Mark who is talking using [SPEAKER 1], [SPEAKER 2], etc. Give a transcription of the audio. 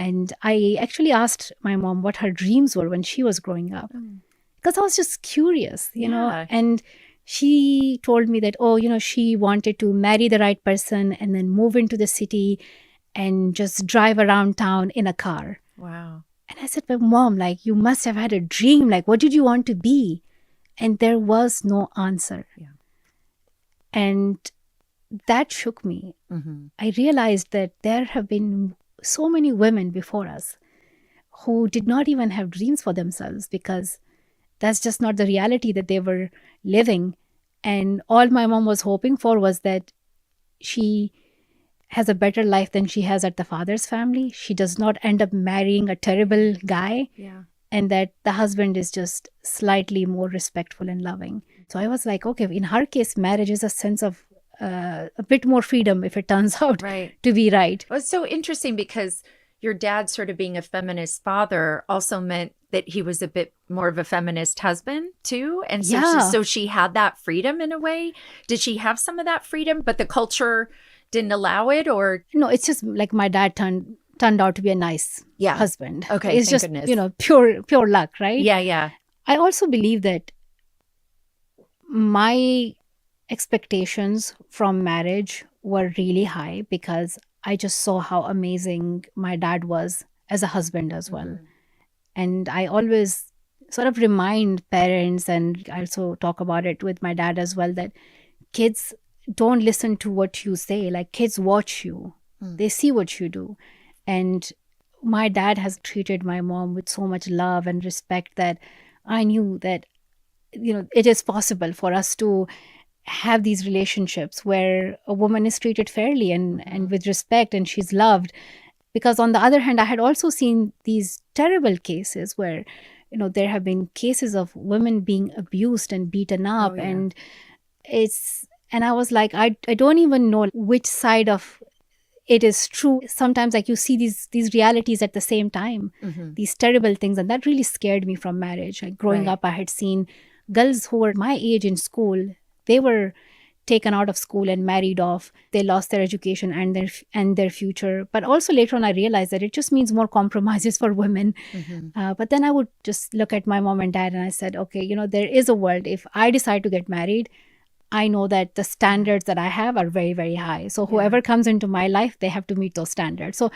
[SPEAKER 1] And I actually asked my mom what her dreams were when she was growing up, because I was just curious,
[SPEAKER 2] Yeah.
[SPEAKER 1] and she told me that, oh, she wanted to marry the right person and then move into the city and just drive around town in a car.
[SPEAKER 2] Wow.
[SPEAKER 1] And I said, but mom, like, you must have had a dream. Like, what did you want to be? And there was no answer.
[SPEAKER 2] Yeah.
[SPEAKER 1] And that shook me. I realized that there have been so many women before us who did not even have dreams for themselves, because that's just not the reality that they were living. And all my mom was hoping for was that she has a better life than she has at the father's family. She does not end up marrying a terrible guy.
[SPEAKER 2] Yeah.
[SPEAKER 1] And that the husband is just slightly more respectful and loving. So I was like, okay, in her case, marriage is a sense of a bit more freedom if it turns out
[SPEAKER 2] Right.
[SPEAKER 1] to be right.
[SPEAKER 2] Well, it's so interesting because your dad sort of being a feminist father also meant that he was a bit more of a feminist husband too. And so,
[SPEAKER 1] Yeah.
[SPEAKER 2] so she had that freedom in a way. Did she have some of that freedom, but the culture didn't allow it? Or
[SPEAKER 1] No, it's just like my dad turned out to be a nice
[SPEAKER 2] Yeah.
[SPEAKER 1] husband.
[SPEAKER 2] Okay,
[SPEAKER 1] It's
[SPEAKER 2] thank
[SPEAKER 1] just,
[SPEAKER 2] goodness.
[SPEAKER 1] pure luck, right?
[SPEAKER 2] Yeah, yeah.
[SPEAKER 1] I also believe that my expectations from marriage were really high because I just saw how amazing my dad was as a husband as well. And I always sort of remind parents, and I also talk about it with my dad as well, that kids don't listen to what you say. Like, kids watch you. They see what you do. And my dad has treated my mom with so much love and respect that I knew that, it is possible for us to have these relationships where a woman is treated fairly and with respect, and she's loved. Because on the other hand, I had also seen these terrible cases where, there have been cases of women being abused and beaten up.
[SPEAKER 2] yeah.
[SPEAKER 1] And I was like, I don't even know which side of it is true. Sometimes, like, you see these realities at the same time, these terrible things. And that really scared me from marriage. Like, growing
[SPEAKER 2] Right.
[SPEAKER 1] up, I had seen girls who were my age in school. They were taken out of school and married off. They lost their education and their future. But also later on, I realized that it just means more compromises for women. But then I would just look at my mom and dad and I said, okay, there is a world. If I decide to get married, I know that the standards that I have are very, very high. So whoever comes into my life, they have to meet those standards. So